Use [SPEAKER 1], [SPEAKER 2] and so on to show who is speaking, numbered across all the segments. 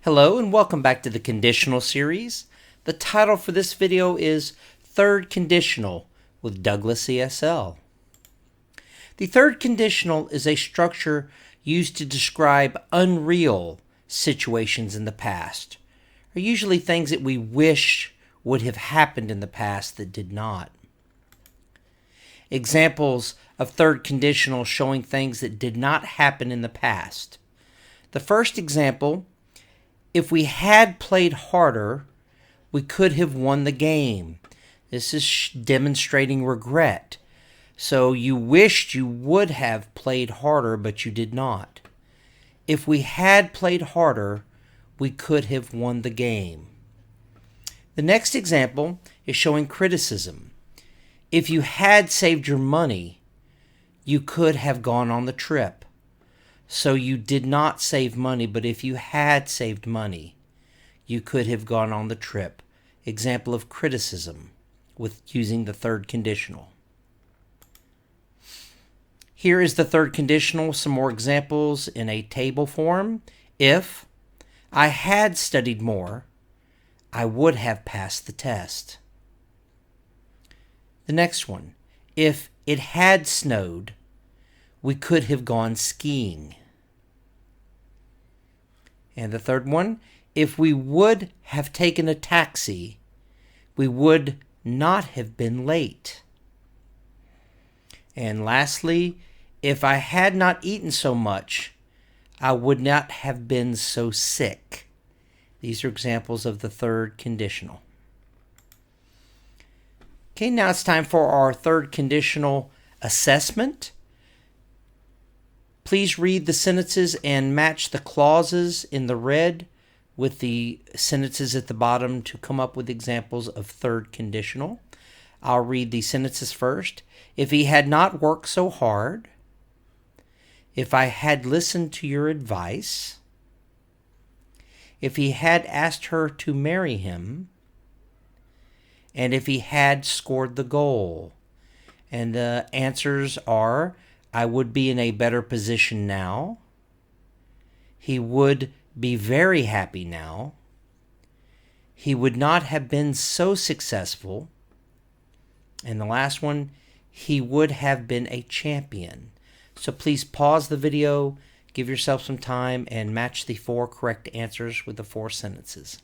[SPEAKER 1] Hello and welcome back to the Conditional series. The title for this video is Third Conditional with DouglasESL. The third conditional is a structure used to describe unreal situations in the past, or usually things that we wish would have happened in the past that did not. Examples of third conditional showing things that did not happen in the past. The first example: if we had played harder, we could have won the game. This is demonstrating regret. So you wished you would have played harder, but you did not. If we had played harder, we could have won the game. The next example is showing criticism. If you had saved your money, you could have gone on the trip. So you did not save money, but if you had saved money, you could have gone on the trip. Example of criticism with using the third conditional. Here is the third conditional, some more examples in a table form. If I had studied more, I would have passed the test. The next one: if it had snowed, we could have gone skiing. And the third one: if we would have taken a taxi, we would not have been late. And lastly, if I had not eaten so much, I would not have been so sick. These are examples of the third conditional. Okay, now it's time for our third conditional assessment. Please read the sentences and match the clauses in the red with the sentences at the bottom to come up with examples of third conditional. I'll read the sentences first. If he had not worked so hard. If I had listened to your advice. If he had asked her to marry him. And if he had scored the goal. And the answers are: I would be in a better position now. He would be very happy now. He would not have been so successful. And the last one: he would have been a champion. So please pause the video, give yourself some time, and match the 4 correct answers with the 4 sentences.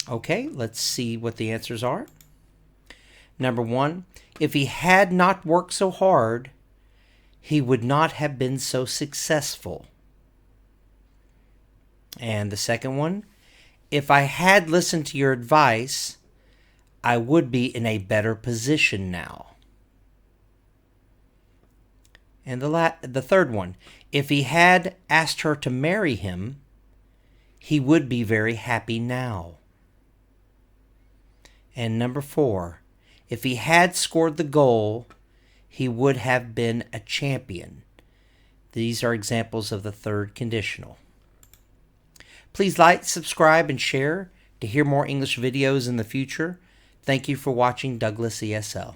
[SPEAKER 1] Okay, let's see what the answers are. Number 1, if he had not worked so hard, he would not have been so successful. And the second one, if I had listened to your advice, I would be in a better position now. And the third one, if he had asked her to marry him, he would be very happy now. And number 4, if he had scored the goal, he would have been a champion. These are examples of the third conditional. Please like, subscribe, and share to hear more English videos in the future. Thank you for watching DouglasESL.